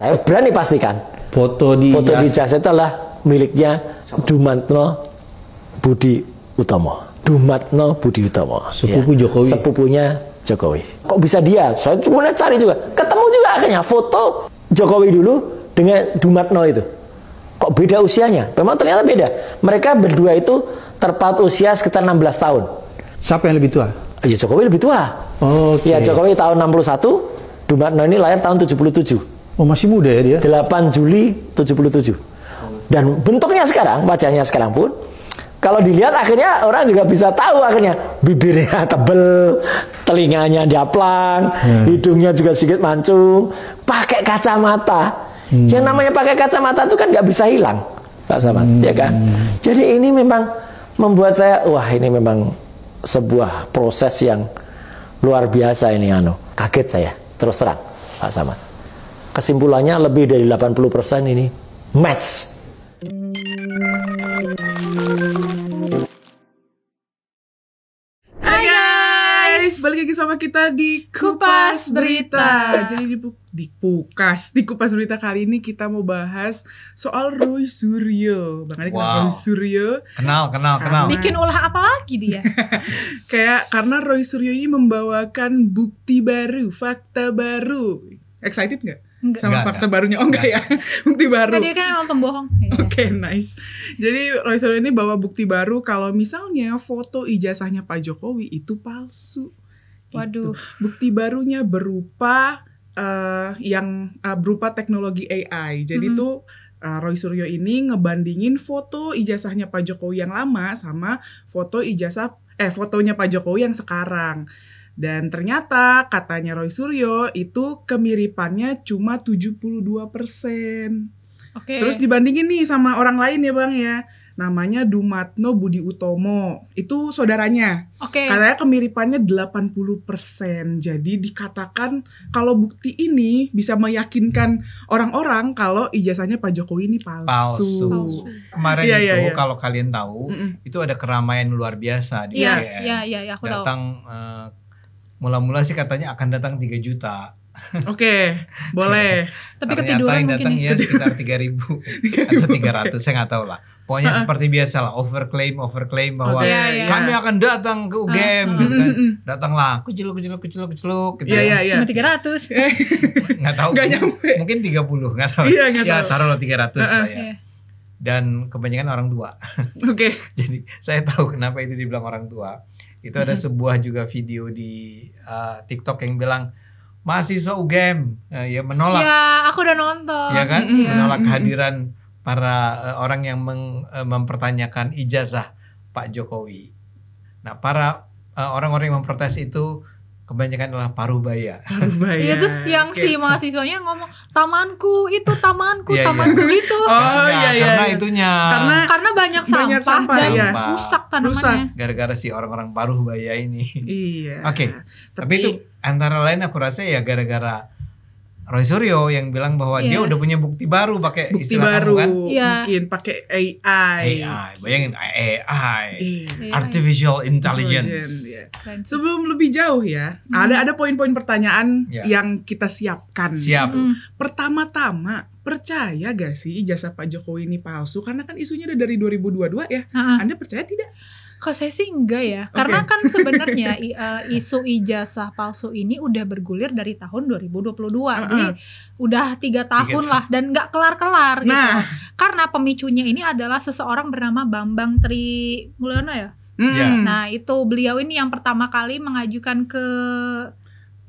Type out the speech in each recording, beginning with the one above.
Saya berani pastikan Foto di ijazah itu adalah miliknya Dumatno Budi Utomo. Dumatno Budi Utomo. Sepupu Jokowi. Sepupunya Jokowi. Kok bisa dia? Saya kemudian cari juga. Ketemu juga akhirnya foto Jokowi dulu dengan Dumatno itu. Kok beda usianya? Memang ternyata beda. Mereka berdua itu terpaut usia sekitar 16 tahun. Siapa yang lebih tua? Ya Jokowi lebih tua. Oke. Ya Jokowi tahun 61, Dumatno ini lahir tahun 77. Oh, masih muda ya dia? 8 Juli 77. Dan bentuknya sekarang, wajahnya sekarang pun, kalau dilihat akhirnya orang juga bisa tahu akhirnya bibirnya tebel, telinganya diaplang, hidungnya juga sedikit mancung, pakai kacamata. Yang namanya pakai kacamata itu kan nggak bisa hilang, Pak Samad, ya kan? Jadi ini memang membuat saya, wah ini memang sebuah proses yang luar biasa ini, kaget saya, terus terang, Pak Samad. Kesimpulannya lebih dari 80% ini match. Hai guys, balik lagi sama kita di Kupas Berita. Jadi di Kupas Berita kali ini kita mau bahas soal Roy Suryo. Bang Adi kenal Roy Suryo? Kenal. Bikin ulah apa lagi dia? Kayak karena Roy Suryo ini membawakan bukti baru, fakta baru. Excited nggak? Sama fakta barunya? Oh enggak ya, bukti baru. Nah, dia kan emang pembohong. Oke, nice. Jadi Roy Suryo ini bawa bukti baru kalau misalnya foto ijazahnya Pak Jokowi itu palsu. Waduh. Bukti barunya berupa berupa teknologi AI. Jadi tuh Roy Suryo ini ngebandingin foto ijazahnya Pak Jokowi yang lama sama fotonya Pak Jokowi yang sekarang. Dan ternyata katanya Roy Suryo itu kemiripannya cuma 72%. Oke. Terus dibandingin nih sama orang lain ya Bang ya. Namanya Dumatno Budi Utomo. Itu saudaranya. Oke. Katanya kemiripannya 80%. Jadi dikatakan kalau bukti ini bisa meyakinkan orang-orang kalau ijazahnya Pak Jokowi ini palsu. Kemarin Iya. kalau kalian tahu, itu ada keramaian luar biasa di UGM. Iya, aku tahu. Datang mula-mula sih katanya akan datang 3 juta. Oke, boleh. Tapi Ternyata ketiduran yang mungkin datang ya. ya sekitar 3.000 atau 300, saya nggak tahu lah. Pokoknya seperti biasa lah, overclaim bahwa kami akan datang ke UGM gitu kan. Datanglah, kuceluk gitu. Iya. Cuma 300. Nggak tahu. Nggak nyampe. Mungkin 30, nggak tahu. Iya, nggak Ya tahu. taruhlah 300 lah ya. Iya. Dan kebanyakan orang tua. Oke. Jadi saya tahu kenapa itu dibilang orang tua. Itu ada sebuah juga video di TikTok yang bilang mahasiswa UGM ya menolak. Ya, aku udah nonton. Ya kan? Iya. Menolak kehadiran para orang yang mempertanyakan ijazah Pak Jokowi. Nah, para orang-orang yang memprotes itu kebanyakan adalah paruh-baya. Iya, terus yang si mahasiswanya ngomong tamanku Iya. gitu. Oh iya. Karena itunya. Karena banyak sampah dan ya. rusak tanamannya. Gara-gara si orang-orang paruh-baya ini. Iya. Oke. Tapi itu antara lain aku rasa ya gara-gara Roy Suryo yang bilang bahwa dia udah punya bukti baru pakai Bukti istilah baru kamu kan. mungkin pakai AI. Bayangin AI. Iya. Artificial Intelligence. Iya. Keren sih. Sebelum lebih jauh ya, ada poin-poin pertanyaan Ya. yang kita siapkan. Siap. Pertama-tama, percaya gak sih ijazah Pak Jokowi ini palsu? Karena kan isunya udah dari 2022 ya. Anda percaya tidak? Kalau saya sih enggak ya. Karena kan sebenarnya isu ijazah palsu ini udah bergulir dari tahun 2022. Jadi udah 3 tahun lah dan nggak kelar-kelar gitu. Nah. Karena pemicunya ini adalah seseorang bernama Bambang Tri Mulyono ya. Ya. Nah, itu beliau ini yang pertama kali mengajukan ke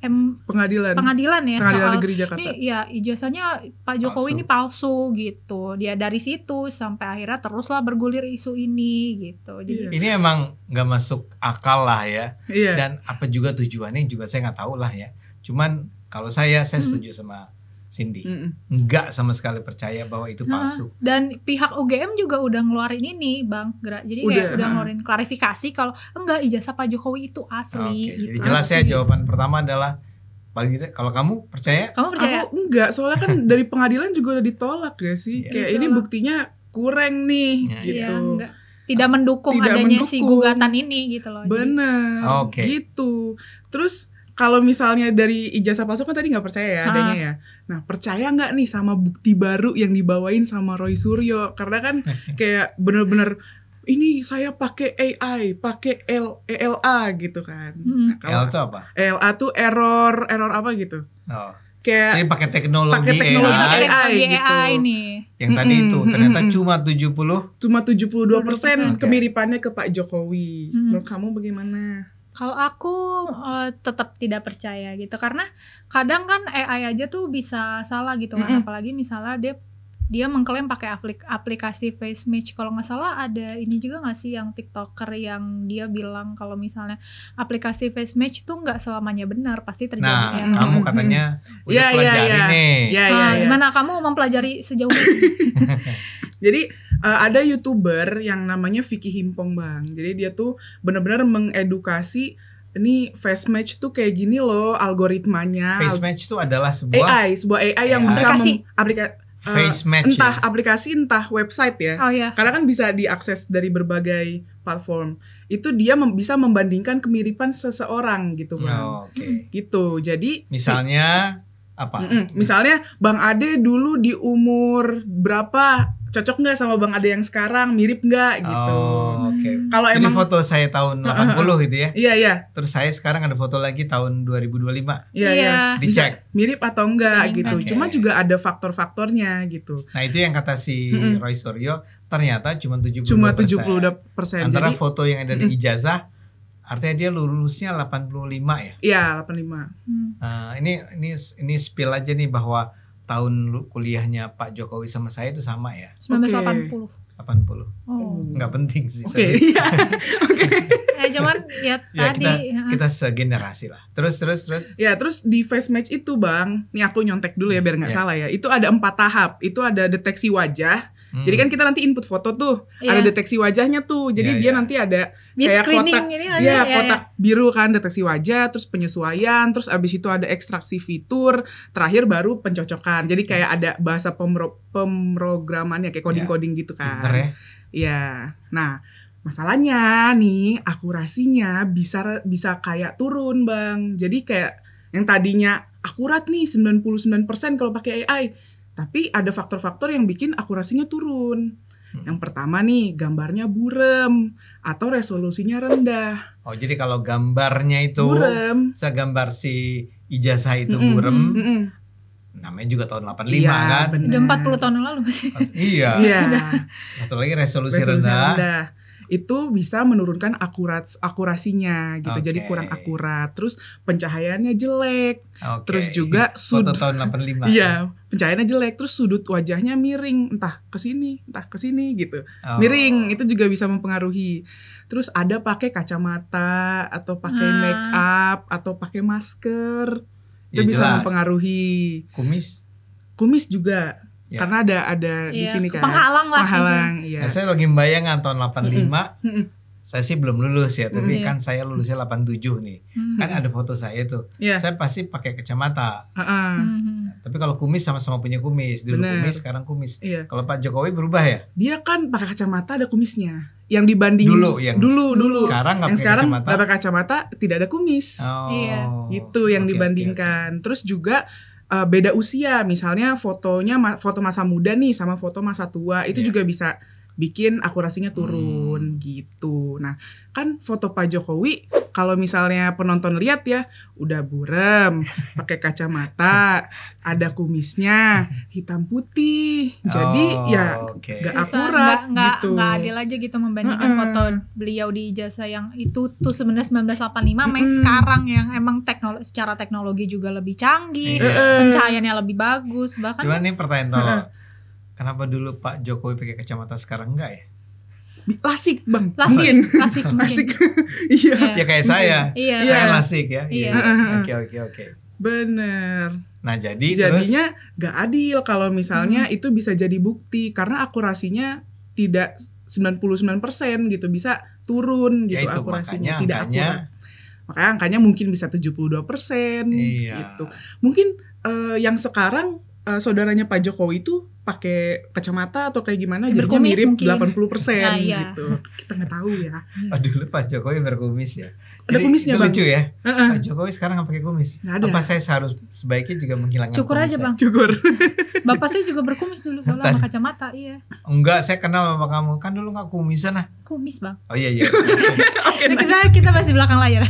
Pengadilan ya soal Negeri Jakarta. ini ya ijazahnya Pak Jokowi ini palsu gitu. Dia dari situ sampai akhirnya teruslah bergulir isu ini gitu. Jadi Ini emang nggak masuk akal lah ya. Iya. Dan apa juga tujuannya juga saya nggak tahu lah ya. Cuman kalau saya setuju sama Cindy. Nggak sama sekali percaya bahwa itu palsu. Dan pihak UGM juga udah ngeluarin ini, Bang. Jadi kayak udah ngeluarin klarifikasi kalau enggak ijazah Pak Jokowi itu asli Oke, gitu. jadi jelas ya jawaban pertama adalah paling tidak kalau kamu percaya? Kamu percaya? Aku enggak, soalnya kan dari pengadilan juga udah ditolak ya sih. Iya. Kayak ini buktinya kurang nih gitu. Iya, enggak. Tidak mendukung Tidak adanya mendukung. si gugatan ini gitu loh. Bener. Oke. Gitu. Terus kalau misalnya dari ijazah palsu kan tadi nggak percaya ya adanya ya. Nah, percaya nggak nih sama bukti baru yang dibawain sama Roy Suryo? Karena kan kayak bener-bener ini saya pakai AI, pakai ELA gitu kan. Nah, L itu apa? ELA tuh error apa gitu. Oh. Kayak Jadi pakai teknologi AI, AI gitu. nih. Yang tadi itu ternyata cuma 70. Cuma 72% Oke. kemiripannya ke Pak Jokowi. Menurut kamu bagaimana? Kalau aku tetap tidak percaya gitu, karena kadang kan AI aja tuh bisa salah gitu kan, apalagi misalnya dia mengklaim pakai aplikasi face match. Kalau nggak salah ada ini juga nggak sih yang TikToker yang dia bilang kalau misalnya aplikasi face match tuh nggak selamanya benar, pasti terjadi. Nah, kamu katanya udah pelajari nih. Gimana kamu mempelajari sejauh ini? Jadi ada YouTuber yang namanya Vicky Himpong, Bang. Jadi dia tuh benar-benar mengedukasi ini face match tuh kayak gini loh algoritmanya. Face match itu adalah sebuah AI yang bisa face match entah aplikasi entah website ya. Oh ya. Karena kan bisa diakses dari berbagai platform. Itu dia bisa membandingkan kemiripan seseorang gitu, Bang. Oke. Gitu. Jadi misalnya apa? Misalnya Bang Ade dulu di umur berapa, cocok nggak sama Bang Ade yang sekarang, mirip nggak gitu. Oke. Kalau Jadi emang foto saya tahun 80 gitu ya. Iya. Terus saya sekarang ada foto lagi tahun 2025. Iya. Dicek Mirip atau enggak gitu. Oke. Cuma juga ada faktor-faktornya gitu. Nah, itu yang kata si Roy Suryo, ternyata cuma 72%. Cuma 70%. Antara Jadi, foto yang ada di ijazah, artinya dia lulusnya 85 ya. Iya, 85. Nah, ini spill aja nih bahwa tahun kuliahnya Pak Jokowi sama saya itu sama ya. 1980. 80. Oh. Nggak penting sih. Oke. serius. Iya. Oke. Cuman ya Ya, tadi kita segenerasi lah. Terus. Ya, terus di face match itu, Bang. Nih aku nyontek dulu ya biar nggak salah ya. Itu ada 4 tahap. Itu ada deteksi wajah. Jadi kan kita nanti input foto tuh, ada deteksi wajahnya tuh. Jadi dia nanti ada dia kayak screening kotak, ini aja, kotak biru kan, deteksi wajah, terus penyesuaian, terus abis itu ada ekstraksi fitur, terakhir baru pencocokan. Jadi kayak ada bahasa pemrogramannya kayak coding-coding gitu kan. Pinter ya. Iya. Nah, masalahnya nih akurasinya bisa kayak turun, Bang. Jadi kayak yang tadinya akurat nih 99% kalau pakai AI. Tapi ada faktor-faktor yang bikin akurasinya turun. Yang pertama nih, gambarnya burem atau resolusinya rendah. Oh, jadi kalau gambarnya itu Burem. segambar si ijazah itu burem, namanya juga tahun 85 Iya, kan? bener. udah 40 tahun yang lalu nggak sih? Iya. Iya. Satu lagi resolusi Resolusinya rendah. Itu bisa menurunkan akurasinya gitu. Oke. Jadi kurang akurat. Terus pencahayaannya jelek. Oke. Terus juga foto tahun 85. Iya, pencahayaannya jelek, terus sudut wajahnya miring, entah ke sini gitu. Oh. Miring, itu juga bisa mempengaruhi. Terus ada pakai kacamata atau pakai make up atau pakai masker. Itu Ya, bisa jelas. mempengaruhi. Kumis juga. Ya. Karena ada di sini kan. Penghalang lah. Penghalang, iya. Nah, saya lagi membayangkan tahun 85. Saya sih belum lulus ya, tapi Iya. kan saya lulusnya 87 nih. Kan ada foto saya tuh. Iya. Saya pasti pakai kacamata. Heeh. Tapi kalau kumis sama-sama punya kumis. Dulu Bener. kumis, sekarang kumis. Iya. Kalau Pak Jokowi berubah ya? Dia kan pakai kacamata ada kumisnya. Yang dibandingin dulu. Sekarang nggak Yang pakai sekarang kacamata. nggak pakai kacamata, tidak ada kumis. Oh. Iya. Itu yang Oke, dibandingkan. Terus juga beda usia, misalnya foto masa muda nih sama foto masa tua itu Iya. juga bisa bikin akurasinya turun gitu. Nah, kan foto Pak Jokowi kalau misalnya penonton lihat ya udah burem, pakai kacamata, ada kumisnya, hitam putih. Jadi ya oke. nggak Susah, akurat gitu. nggak adil aja gitu membandingkan foto beliau di ijazah yang itu tuh sebenarnya 1985 sama yang sekarang yang emang secara teknologi juga lebih canggih, pencahayaannya lebih bagus, bahkan Cuman nih pertanyaan tolong. Kenapa dulu Pak Jokowi pakai kacamata sekarang enggak ya? Lasik, Bang. Lasik, Mungkin. lasik mungkin. Lasik. Iya. Ya kayak saya. Iya. Saya lasik ya. Iya. Oke. Bener. Nah, Jadinya nggak adil kalau misalnya itu bisa jadi bukti karena akurasinya tidak 99% gitu, bisa turun gitu ya itu akurasinya, makanya tidak angkanya akurat. Makanya angkanya mungkin bisa 72% Iya. gitu. Mungkin yang sekarang saudaranya Pak Jokowi itu pakai kacamata atau kayak gimana jadinya Berkumis mirip mungkin. 80% Nah, iya. gitu. Kita nggak tahu ya. Dulu Pak Jokowi berkumis ya. Ada Jadi, kumisnya, itu Bang. lucu ya. Heeh. Pak Jokowi sekarang nggak pakai kumis. Nggak ada. Apa saya harus sebaiknya juga menghilangkan Cukur kumis aja saya? Bang. Cukur. Bapak saya juga berkumis dulu kalau sama kacamata. Iya. Enggak, saya kenal sama kamu. Kan dulu nggak kumisan ah. Kumis Bang. Oh iya iya. Oke, Nah, kita masih di belakang layar.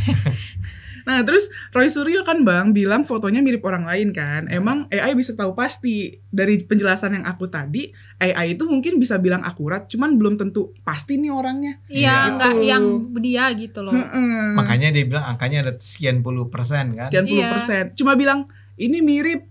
Nah, terus Roy Suryo kan Bang bilang fotonya mirip orang lain kan. Emang AI bisa tahu pasti. Dari penjelasan yang aku tadi, AI itu mungkin bisa bilang akurat, cuman belum tentu pasti nih orangnya. Iya. Iya, enggak Gitu. yang dia gitu loh. Heeh. Makanya dia bilang angkanya ada sekian puluh persen kan. Sekian puluh Iya. persen. Cuma bilang ini mirip,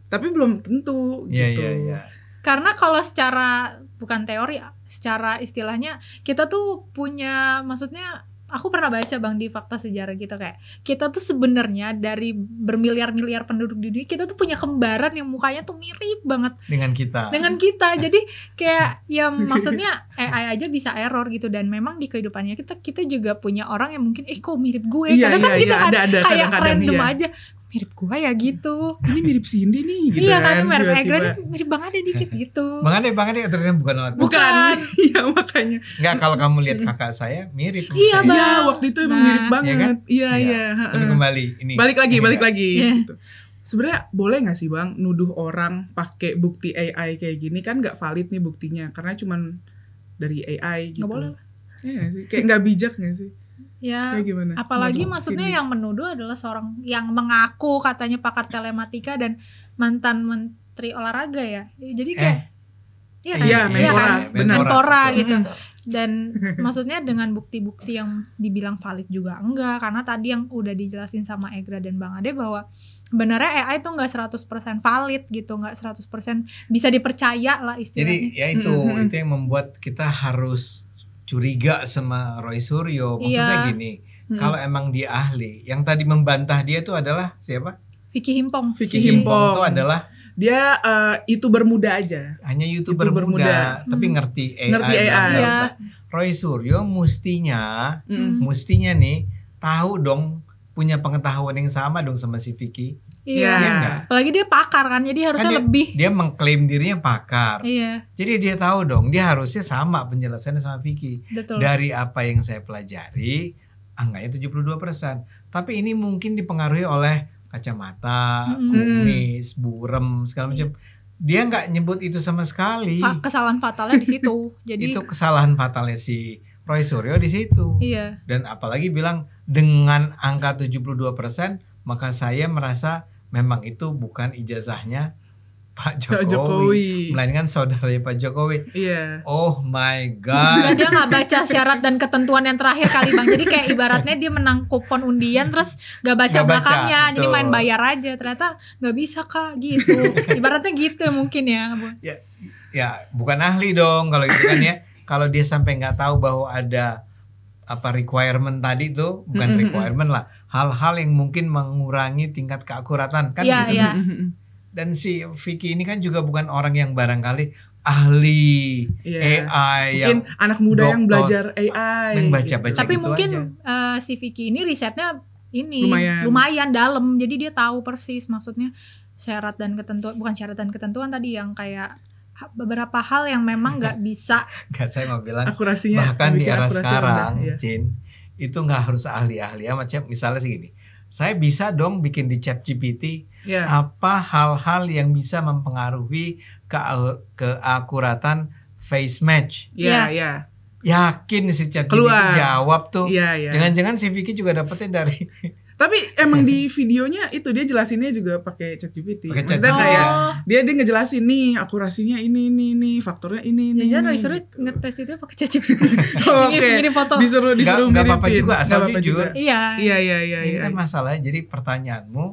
tapi belum tentu Iya gitu. iya iya. Karena kalau secara bukan teori, secara istilahnya kita tuh punya, maksudnya aku pernah baca Bang di fakta sejarah gitu, kayak kita tuh sebenarnya dari bermiliar-miliar penduduk di dunia, kita tuh punya kembaran yang mukanya tuh mirip banget Dengan kita. dengan kita. Jadi kayak ya maksudnya AI aja bisa error gitu, dan memang di kehidupannya kita juga punya orang yang mungkin kok mirip gue. Iya, Kadang kan iya, kita iya, kan ada kayak kadang-kadang random iya. aja mirip gue ya gitu. Ini mirip Cindy nih gitu Iya kan. kan, mirip tiba-tiba. Egra nih mirip banget deh dikit gitu. Bang Ade ternyata bukan orang. Bukan. Iya makanya. Enggak, kalau kamu lihat kakak saya mirip sama Iya, saya. Bang. Iya, waktu itu emang Nah. mirip banget. Iya, Iya. iya. Tapi heeh. kembali ini. Balik lagi. Iya. Gitu. Sebenarnya boleh nggak sih Bang nuduh orang pakai bukti AI kayak gini, kan nggak valid nih buktinya karena cuman dari AI gitu. Nggak boleh. Iya nggak sih? Kayak nggak bijak nggak sih? Ya, Kayak gimana? apalagi Nuduh maksudnya ini. yang menuduh adalah seorang yang mengaku katanya pakar telematika dan mantan menteri olahraga ya. Jadi kayak iya kan? Iya, Iya Menpora, kan? benar. Menpora betul, gitu. betul. Dan maksudnya dengan bukti-bukti yang dibilang valid juga enggak, karena tadi yang udah dijelasin sama Egra dan Bang Ade bahwa sebenarnya AI itu enggak 100% valid gitu, enggak 100% bisa dipercaya lah Jadi istilahnya. ya itu yang membuat kita harus curiga sama Roy Suryo. Maksud Iya. saya gini, kalau emang dia ahli, yang tadi membantah dia itu adalah siapa? Vicky Himpong. Vicky Si Himpong. itu adalah Dia YouTuber muda aja. hanya YouTuber YouTuber muda, muda. tapi ngerti AI. Ngerti AI. bla, bla, Iya. bla. Roy Suryo mestinya nih tahu dong, punya pengetahuan yang sama dong sama si Vicky. Iya. Iya nggak? Apalagi dia pakar kan, jadi harusnya Kan lebih. Dia mengklaim dirinya pakar. Iya, Jadi dia tahu dong, dia harusnya sama penjelasannya sama Vicky. betul. Dari apa yang saya pelajari, angkanya 72%. Tapi ini mungkin dipengaruhi oleh kacamata, kumis, burem, segala macam. Dia nggak nyebut itu sama sekali. Kesalahan fatalnya di situ. Jadi Itu kesalahan fatalnya si Roy Suryo di situ. iya. Dan apalagi bilang dengan angka 72%, maka saya merasa memang itu bukan ijazahnya Pak Jokowi, melainkan saudaranya Pak Jokowi. Iya. Oh my Enggak, god. dia nggak baca syarat dan ketentuan yang terakhir kali Bang. Jadi kayak ibaratnya dia menang kupon undian terus nggak baca Nggak baca, belakangnya. Jadi betul. main bayar aja. Ternyata nggak bisa Kak gitu. Ibaratnya gitu mungkin ya. Bu. Ya bukan ahli dong kalau itu kan ya. Kalau dia sampai nggak tahu bahwa ada apa requirement tadi tuh, bukan requirement lah, hal-hal yang mungkin mengurangi tingkat keakuratan kan Iya, gitu. iya. Dan si Vicky ini kan juga bukan orang yang barangkali ahli Iya. AI Mungkin yang anak muda yang dokter, belajar AI. yang baca-baca Tapi gitu mungkin aja. si Vicky ini risetnya ini Lumayan. lumayan dalam. Jadi dia tahu persis maksudnya syarat dan ketentuan, bukan syarat dan ketentuan tadi yang kayak beberapa hal yang memang nggak bisa. Nggak, saya mau bilang Akurasinya. bahkan di bikin era akurasi sekarang, rendah, iya. Jin, itu nggak harus ahli-ahli amat. Misalnya segini, saya bisa dong bikin di ChatGPT Iya. apa hal-hal yang bisa mempengaruhi keakuratan face match. Iya, iya. Yakin si ChatGPT Keluar. jawab tuh. Iya, iya. Jangan-jangan si Vicky juga dapetnya dari Tapi emang di videonya itu dia jelasinnya juga pakai ChatGPT. Pakai Maksudnya ChatGPT. kayak Oh, dia ngejelasin nih akurasinya ini, faktornya ini. jangan ini, Roy Suryo gitu. ngetes itu pakai ChatGPT. Oke. Ngirim foto. Disuruh nggak apa-apa miripin. juga, asal Nggak apa-apa jujur. juga. Iya. Iya. ini kan masalahnya. Jadi pertanyaanmu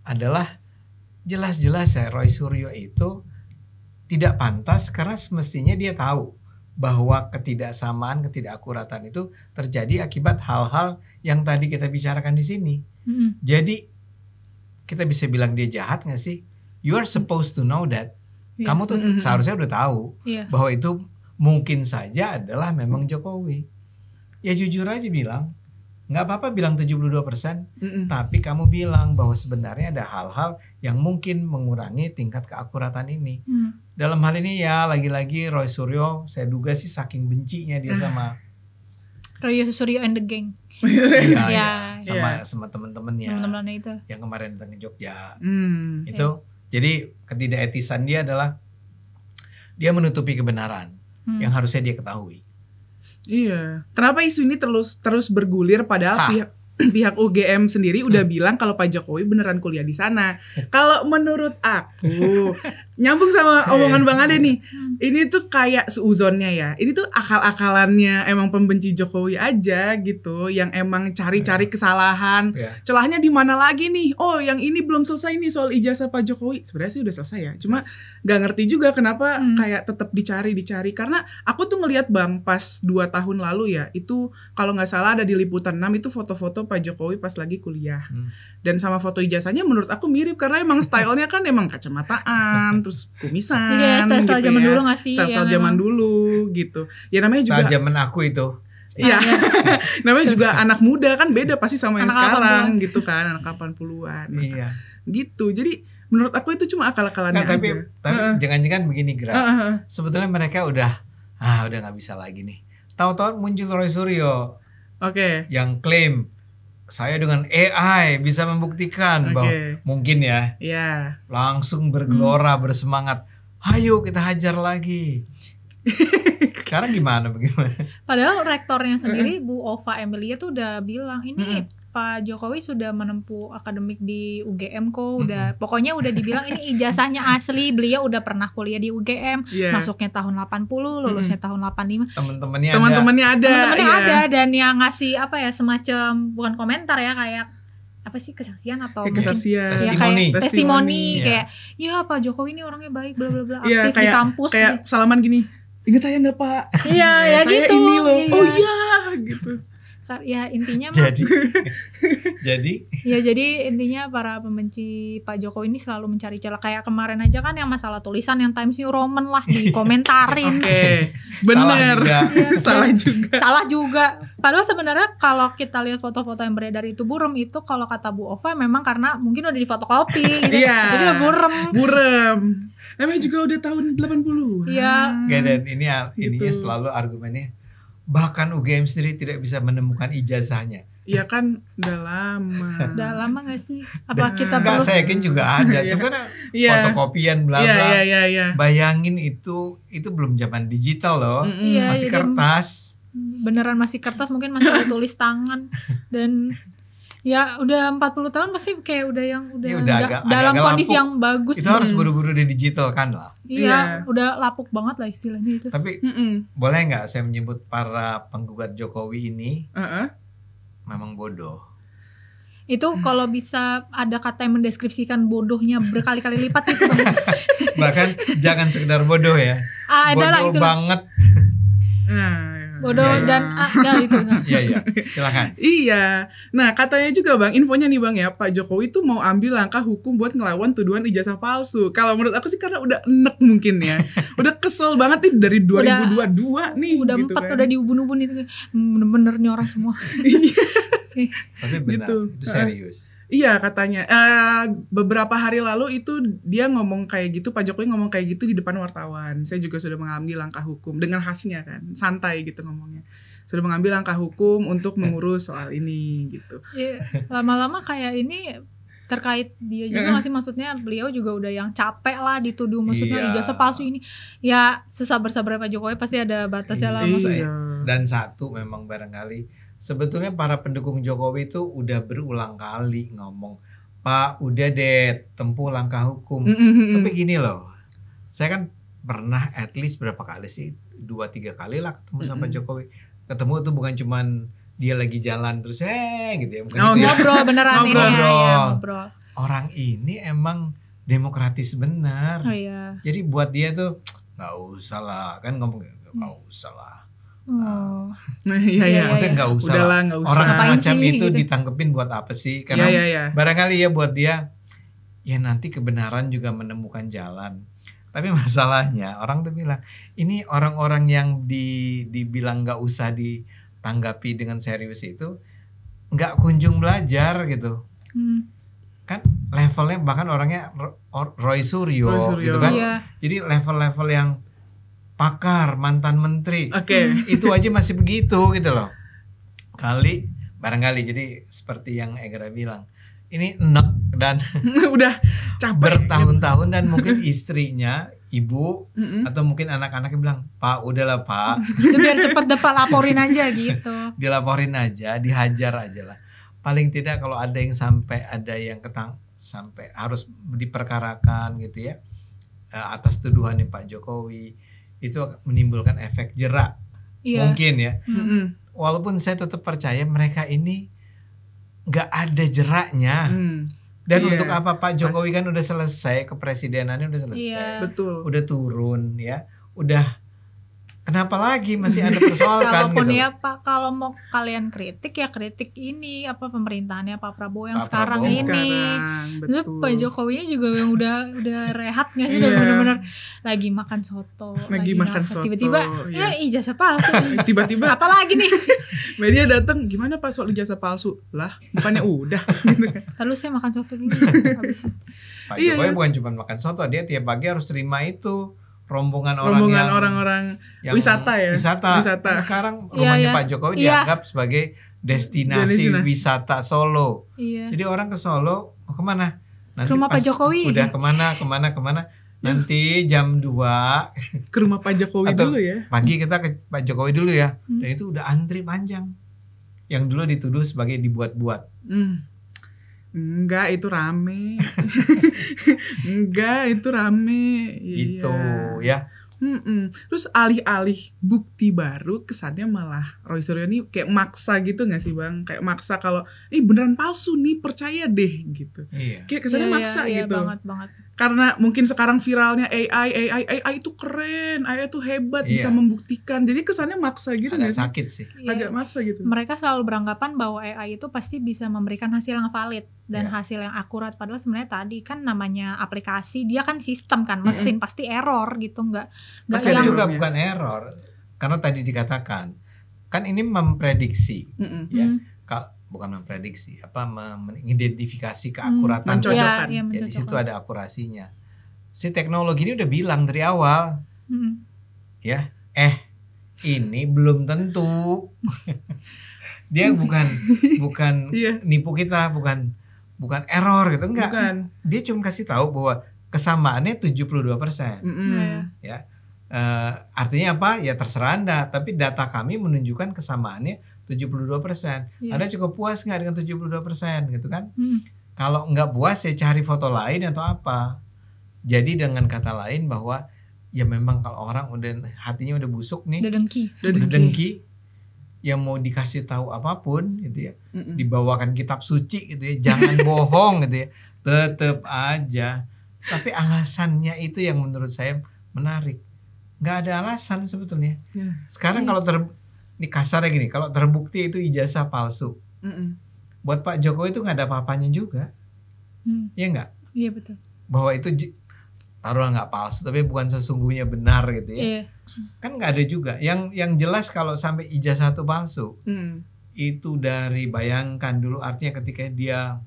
adalah jelas-jelas ya Roy Suryo itu tidak pantas karena semestinya dia tahu bahwa ketidaksamaan, ketidakakuratan itu terjadi akibat hal-hal yang tadi kita bicarakan di sini. Jadi kita bisa bilang dia jahat nggak sih? You are supposed to know that. Iya. Kamu tuh seharusnya udah tahu Iya. bahwa itu mungkin saja adalah memang Jokowi. Ya jujur aja bilang, nggak apa-apa bilang 72%, Mm-mm. tapi kamu bilang bahwa sebenarnya ada hal-hal yang mungkin mengurangi tingkat keakuratan ini. Dalam hal ini ya lagi-lagi Roy Suryo, saya duga sih saking bencinya dia sama Roy Suryo and the Gang. iya, Ya, sama teman-temannya teman-temannya itu. yang kemarin datang ke Jogja. Hmm. Itu jadi ketidaketisan dia adalah dia menutupi kebenaran yang harusnya dia ketahui. Iya. Kenapa isu ini terus bergulir padahal Hah. pihak UGM sendiri udah bilang kalau Pak Jokowi beneran kuliah di sana. Kalau menurut aku nyambung sama omongan Bang Ade nih. Ini tuh kayak seuzonnya ya. Ini tuh akal-akalannya emang pembenci Jokowi aja gitu, yang emang cari-cari kesalahan. Ya. Celahnya di mana lagi nih? Oh, yang ini belum selesai nih soal ijazah Pak Jokowi. Sebenarnya sih udah selesai ya. Cuma nggak ngerti juga kenapa kayak tetap dicari. Karena aku tuh ngelihat Bang pas 2 tahun lalu ya, itu kalau nggak salah ada di Liputan 6 itu foto-foto Pak Jokowi pas lagi kuliah. Dan sama foto ijazahnya menurut aku mirip karena emang stylenya kan emang kacamataan, terus kumisan Iya, style gitu zaman ya. dulu nggak sih? Style Yang zaman emang- dulu gitu. Ya namanya juga Saat zaman aku itu. Iya. Namanya juga anak muda kan beda pasti sama yang Anak sekarang 80-an. gitu kan, anak 80-an. Iya. Gitu. Jadi menurut aku itu cuma akal-akalannya Kan, tapi aja. jangan-jangan begini Gra. Heeh. Sebetulnya mereka udah nggak bisa lagi nih. Tahu-tahu muncul Roy Suryo Oke. yang klaim saya dengan AI bisa membuktikan bahwa Oke. mungkin ya, Iya. langsung bergelora bersemangat. Ayo kita hajar lagi. Sekarang gimana bagaimana? Padahal rektornya sendiri Bu Ova Emilia tuh udah bilang ini Pak Jokowi sudah menempuh akademik di UGM kok, pokoknya udah dibilang ini ijazahnya asli, beliau udah pernah kuliah di UGM, Iya. masuknya tahun 80, lulusnya tahun 85. Teman-temannya Teman-temannya ada. Temen-temennya iya. ada, dan yang ngasih apa ya, semacam bukan komentar ya, kayak apa sih, kesaksian atau Kayak mungkin kesaksian. ya, Testimoni. kayak testimoni Iya. kayak ya Pak Jokowi ini orangnya baik, bla bla bla, Iya, aktif di kampus. kayak salaman gini. Ingat saya nggak Pak? Iya, ya Saya gitu. ini loh. Iya. Oh iya gitu. Ya intinya mah jadi intinya para pembenci Pak Jokowi ini selalu mencari celah. Kayak kemarin aja kan yang masalah tulisan yang Times New Roman lah dikomentarin. Oke. Bener. juga. Iya, Salah juga. Salah juga. Padahal sebenarnya kalau kita lihat foto-foto yang beredar itu buram, itu kalau kata Bu Ova memang karena mungkin udah difotokopi gitu. Iya. Jadi udah buram. Burem. Namanya juga udah tahun 80. Iya. Gak, dan ininya Gitu. selalu argumennya bahkan UGM sendiri tidak bisa menemukan ijazahnya. Iya kan udah lama. Udah lama gak sih? Apa kita Enggak, perlu? saya yakin juga ada. Iya. Itu kan Iya. fotokopian bla Iya, bla. iya. Bayangin itu belum zaman digital loh. Mm-mm. Iya, Masih jadi kertas. beneran masih kertas, mungkin masih ditulis tangan, dan ya udah 40 tahun pasti kayak udah Ya udah nggak- agak- dalam agak kondisi lapuk. yang bagus. Itu harus buru-buru didigitalkan lah. Iya, udah lapuk banget lah istilahnya itu. Tapi Mm-mm. boleh nggak saya menyebut para penggugat Jokowi ini Heeh. memang bodoh? Itu kalau bisa ada kata yang mendeskripsikan bodohnya berkali-kali lipat itu. Bahkan jangan sekedar bodoh ya. Ada lah Bodoh itu. banget. Nah, Bodoh Iya, iya. dan ya itu. Nah. Iya, silakan. Iya. Nah, katanya juga Bang, infonya nih Bang ya, Pak Jokowi tuh mau ambil langkah hukum buat ngelawan tuduhan ijazah palsu. Kalau menurut aku sih karena udah enek mungkin ya. Udah kesel banget nih dari 2022 nih. Udah gitu 4 kan. udah diubun-ubun itu. Bener-bener nih orang semua. Tapi benar, Gitu. itu serius. Iya katanya. Beberapa hari lalu itu dia ngomong kayak gitu, Pak Jokowi ngomong kayak gitu di depan wartawan. Saya juga sudah mengambil langkah hukum dengan khasnya kan, santai gitu ngomongnya. Sudah mengambil langkah hukum untuk mengurus soal ini gitu. Ya, lama-lama kayak ini terkait dia juga nggak sih, maksudnya beliau juga udah yang capek lah dituduh, maksudnya Iya. ijazah palsu ini. Ya sesabar-sabar Pak Jokowi pasti ada batasnya lah. Iya. Maksudnya. Dan satu memang barangkali sebetulnya para pendukung Jokowi itu udah berulang kali ngomong, Pak udah deh tempuh langkah hukum. Tapi gini loh, saya kan pernah at least berapa kali sih, 2-3 kali lah ketemu sama Jokowi. Ketemu tuh bukan cuman dia lagi jalan terus gitu ya, bukan gitu ya. Ngobrol beneran ini Ngobrol. ya, ngobrol. Orang ini emang demokratis benar. Oh iya. Jadi buat dia tuh nggak usah lah, kan ngomong nggak usah lah. Oh. Nah, iya. Maksudnya nggak usah Udahlah, lah. nggak usah. Orang Ngapain semacam sih, itu gitu. ditangkepin buat apa sih? Karena Iya. barangkali ya buat dia, ya nanti kebenaran juga menemukan jalan. Tapi masalahnya orang tuh bilang, ini orang-orang yang dibilang nggak usah ditanggapi dengan serius itu, nggak kunjung belajar gitu. Hmm. Kan levelnya bahkan orangnya Roy Suryo, Roy Suryo. gitu kan. Iya. Jadi level-level yang pakar, mantan menteri, Oke. itu aja masih begitu gitu loh. Barangkali jadi seperti yang Egra bilang, ini enek dan Udah capek. bertahun-tahun dan mungkin istrinya, ibu Mm-mm. atau mungkin anak-anaknya bilang, "Pak, udahlah Pak, Itu biar cepet dapat laporin aja gitu. dilaporin aja, dihajar aja lah." Paling tidak kalau ada yang sampai sampai harus diperkarakan gitu ya, atas tuduhannya Pak Jokowi, itu akan menimbulkan efek jerak. Iya. Mungkin ya. Mm-mm. Walaupun saya tetap percaya mereka ini nggak ada jeraknya. Dan Iya. untuk apa, Pak Jokowi kan udah selesai, kepresidenannya udah selesai, Iya. Betul. udah turun ya, udah, kenapa lagi masih Anda persoalkan Kalaupun gitu. ya Pak, kalau mau kalian kritik ya kritik ini apa pemerintahannya Pak Prabowo yang Pak sekarang Prabowo ini. Sekarang, Itu betul. Pak Jokowinya juga yang udah rehat nggak sih, udah Iya. bener-bener lagi makan soto, Lagi makan ngapa. soto, Tiba-tiba iya. ijazah palsu. Tiba-tiba Apalagi nih? media datang, gimana Pak soal ijazah palsu? Lah, bukannya udah. Lalu saya makan soto dulu. Habis itu. Pak Iya. Jokowi bukan cuma makan soto, dia tiap pagi harus terima itu rombongan orang Rombongan yang orang-orang yang wisata ya? Wisata. Wisata. Sekarang Iya, rumahnya iya. Pak Jokowi Iya. dianggap sebagai destinasi Destinasi. wisata Solo. Iya. Jadi orang ke Solo mau kemana? Nanti Ke rumah pas Pak Jokowi. Udah kemana? Nanti jam 2 Ke rumah Pak Jokowi Atau- dulu ya. pagi kita ke Pak Jokowi dulu ya. Hmm. Dan itu udah antri panjang. Yang dulu dituduh sebagai dibuat-buat. Enggak, itu rame. Enggak, itu rame. Gitu Iya. ya. Terus alih-alih bukti baru, kesannya malah Roy Suryo ini kayak maksa gitu gak sih Bang? Kayak maksa kalau ini beneran palsu nih, percaya deh gitu. Iya. Kayak kesannya Iya, maksa iya, gitu. banget. Karena mungkin sekarang viralnya AI itu keren, AI itu hebat, Iya. bisa membuktikan. Jadi kesannya maksa gitu Agak gak sih? sakit sih. Iya. Agak maksa gitu. Mereka selalu beranggapan bahwa AI itu pasti bisa memberikan hasil yang valid dan Iya. hasil yang akurat. Padahal sebenarnya tadi kan namanya aplikasi, dia kan sistem kan, mesin pasti error gitu, nggak Bisa yang juga ya. bukan error. Karena tadi dikatakan kan ini memprediksi Mm-mm. ya. Bukan memprediksi, mengidentifikasi keakuratan. Mencocokkan. Iya, Ya di situ mencocokkan. ada akurasinya. Si teknologi ini udah bilang dari awal, Mm. ya, ini belum tentu. Dia bukan Iya. nipu kita, bukan error gitu, enggak. Bukan. Dia cuma kasih tahu bahwa kesamaannya 72%. Mm-mm. Iya. Artinya apa? Ya terserah Anda, tapi data kami menunjukkan kesamaannya 72%. Iya. Anda cukup puas nggak dengan 72% gitu kan? Mm. Kalau nggak puas ya cari foto lain atau apa. Jadi dengan kata lain bahwa ya memang kalau orang udah hatinya udah busuk nih, Udah dengki. udah dengki, yang mau dikasih tahu apapun gitu ya, Mm-mm. dibawakan kitab suci gitu ya, jangan bohong gitu ya, tetep aja. Tapi alasannya itu yang menurut saya menarik. Nggak ada alasan sebetulnya. Ya. Sekarang kalau ini kasarnya gini, kalau terbukti itu ijazah palsu, Mm-mm. buat Pak Jokowi itu nggak ada apa-apanya juga, ya nggak? Iya betul. Bahwa itu taruhlah nggak palsu, tapi bukan sesungguhnya benar gitu ya. Iya. Kan nggak ada juga. Yang jelas kalau sampai ijazah itu palsu, Mm. itu dari bayangkan dulu, artinya ketika dia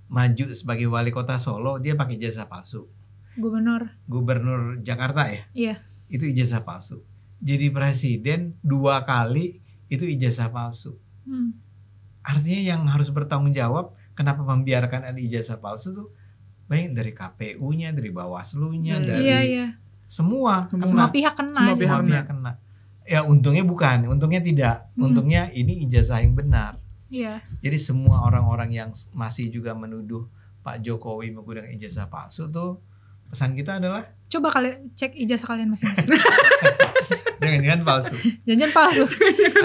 maju sebagai wali kota Solo, dia pakai ijazah palsu. Gubernur Jakarta ya, Iya. itu ijazah palsu. Jadi presiden 2 kali itu ijazah palsu. Hmm. Artinya yang harus bertanggung jawab kenapa membiarkan ada ijazah palsu tuh baik dari KPU-nya, dari Bawaslu-nya, dari Iya. semua Semua kena. pihak kena. Semua sih. pihak. Semua pihak kena. Ya untungnya bukan, untungnya tidak. Untungnya ini ijazah yang benar. Iya. Jadi semua orang-orang yang masih juga menuduh Pak Jokowi menggunakan ijazah palsu tuh, pesan kita adalah Coba kalian cek ijazah kalian masing-masing. jangan palsu. Jangan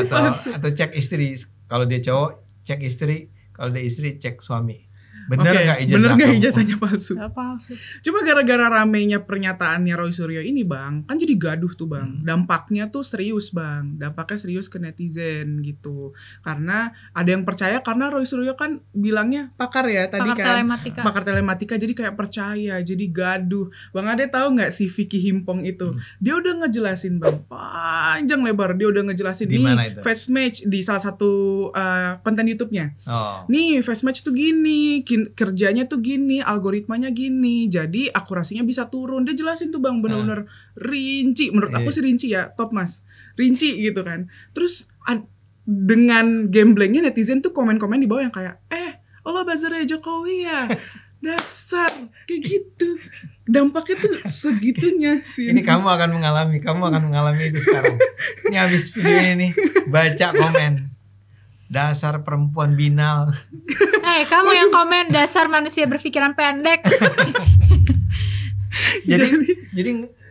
palsu. Atau cek istri, kalau dia cowok cek istri, kalau dia istri cek suami. Bener Oke, nggak bener nggak kamu? ijazahnya palsu? Gak palsu. Cuma gara-gara ramenya pernyataannya Roy Suryo ini bang, kan jadi gaduh tuh bang. Dampaknya tuh serius bang, dampaknya serius ke netizen gitu. Karena ada yang percaya karena Roy Suryo kan bilangnya pakar ya tadi Pakar kan. telematika. Pakar telematika, jadi kayak percaya, jadi gaduh. Bang Ade tahu nggak si Vicky Himpong itu? Dia udah ngejelasin bang, panjang lebar dia udah ngejelasin Di nih mana itu? face match di salah satu konten YouTube-nya. Oh. Nih face match tuh gini, kerjanya tuh gini, algoritmanya gini, jadi akurasinya bisa turun. Dia jelasin tuh bang, bener-bener rinci. Menurut aku sih rinci ya, top mas, rinci gitu kan. Terus dengan gemblengnya netizen tuh komen-komen di bawah yang kayak, Allah buzzernya Jokowi ya, dasar kayak gitu. Dampaknya tuh segitunya sih. Ini kamu akan mengalami itu sekarang. Ini habis video ini baca komen. Dasar perempuan binal. Kamu yang komen dasar manusia berpikiran pendek. jadi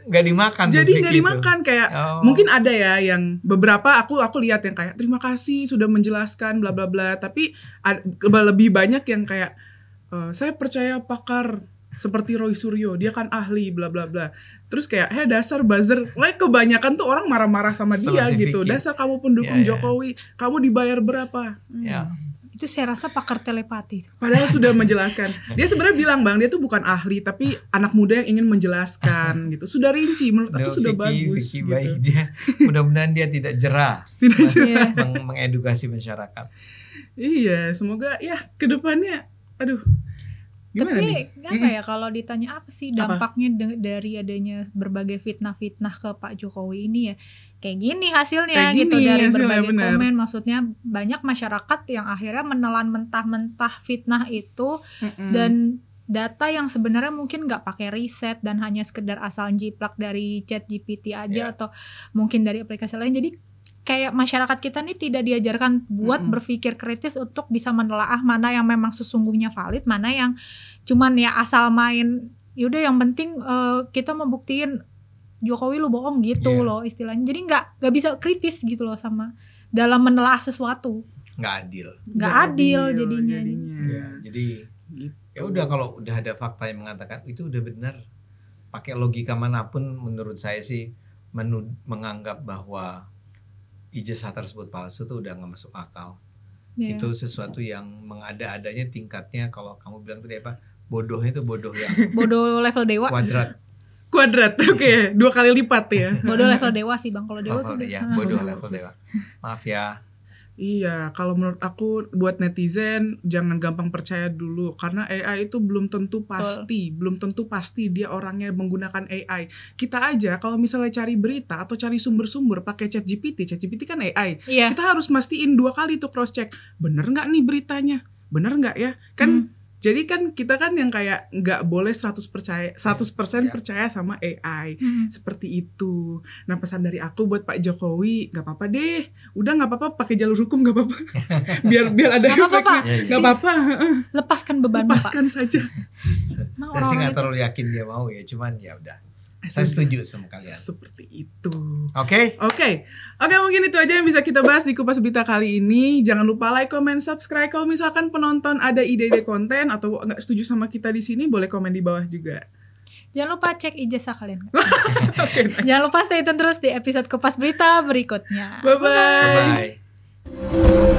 nggak dimakan. Jadi nggak dimakan kayak Oh. mungkin ada ya yang beberapa aku lihat yang kayak terima kasih sudah menjelaskan bla bla bla, tapi lebih banyak yang kayak saya percaya pakar seperti Roy Suryo, dia kan ahli bla bla bla. Terus kayak dasar buzzer. Kebanyakan tuh orang marah-marah sama dia si gitu. Vicky. Dasar kamu pendukung Jokowi, kamu dibayar berapa? Ya. Itu saya rasa pakar telepati. Padahal sudah menjelaskan. Dia sebenarnya bilang bang, dia tuh bukan ahli tapi anak muda yang ingin menjelaskan gitu. Sudah rinci, menurut aku sudah bagus. Vicky gitu. baik dia. Mudah-mudahan dia tidak jerah. Tidak jerah. Mengedukasi masyarakat. Iya, semoga ya kedepannya. Aduh, gimana Tapi nih? apa ya kalau ditanya apa sih dampaknya dari adanya berbagai fitnah-fitnah ke Pak Jokowi ini ya kayak gini hasilnya Kayak gitu gini dari hasilnya, berbagai benar. komen. Maksudnya banyak masyarakat yang akhirnya menelan mentah-mentah fitnah itu dan data yang sebenarnya mungkin nggak pakai riset dan hanya sekedar asal jiplak dari ChatGPT aja atau mungkin dari aplikasi lain. Jadi kayak masyarakat kita nih tidak diajarkan buat berpikir kritis untuk bisa menelaah mana yang memang sesungguhnya valid, mana yang cuman ya asal main. Yaudah yang penting kita membuktiin Jokowi lu bohong gitu loh istilahnya. Jadi nggak bisa kritis gitu loh sama dalam menelaah sesuatu. Nggak adil. Nggak adil jadinya. Ya, jadi Gitu. ya udah kalau udah ada fakta yang mengatakan itu udah benar. Pakai logika manapun menurut saya sih menganggap bahwa ijazah tersebut palsu tuh udah nggak masuk akal. Yeah. Itu sesuatu yang mengada-adanya tingkatnya kalau kamu bilang tadi apa? Bodohnya itu bodoh yang Bodoh level dewa. Kuadrat, oke, 2 kali lipat ya. Bodoh level dewa sih bang. Kalau dewa tuh ya, bodoh level dewa. Maaf ya. Iya, kalau menurut aku buat netizen jangan gampang percaya dulu karena AI itu belum tentu pasti dia orangnya menggunakan AI. Kita aja kalau misalnya cari berita atau cari sumber-sumber pakai ChatGPT kan AI. Iya. Kita harus mastiin 2 kali tuh cross check. Bener nggak nih beritanya? Bener nggak ya? Kan jadi kan kita kan yang kayak nggak boleh 100% percaya sama AI. Seperti itu. Nah pesan dari aku buat Pak Jokowi, nggak apa-apa deh. Udah nggak apa-apa pakai jalur hukum nggak apa-apa. biar ada Nggak apa-apa, efeknya. Pak. Nggak apa-apa. Lepaskan beban Lepaskan saja. Pak. Saya sih nggak terlalu yakin dia mau ya, cuman ya udah. Saya setuju sama kalian. Seperti itu. Oke. Oke, mungkin itu aja yang bisa kita bahas di Kupas Berita kali ini. Jangan lupa like, comment, subscribe. Kalau misalkan penonton ada ide-ide konten atau nggak setuju sama kita di sini, boleh komen di bawah juga. Jangan lupa cek ijazah kalian. Jangan lupa stay tune terus di episode Kupas Berita berikutnya. Bye-bye. Bye.